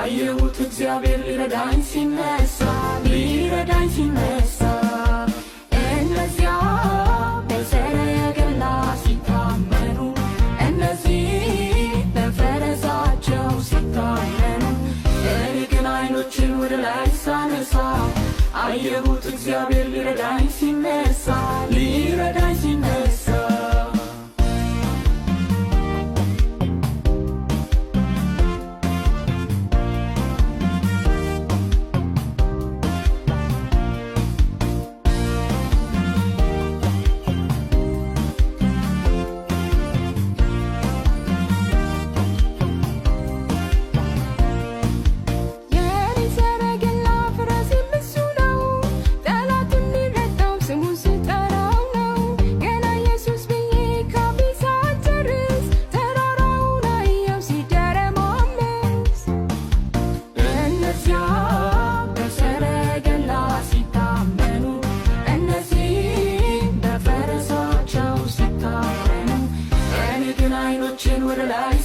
አየሁት እግዚአብሔር ሊረዳኝ ሲነሳ እነዚያ በሰረገላ ሲታመኑ እነዚህ በፈረሳቸው ሲታመኑ እኔ ግን አይኖችን ወደ ላይ ሳነሳ አየሁት እግዚአብሔር ሊረዳኝ ሲነሳ What did I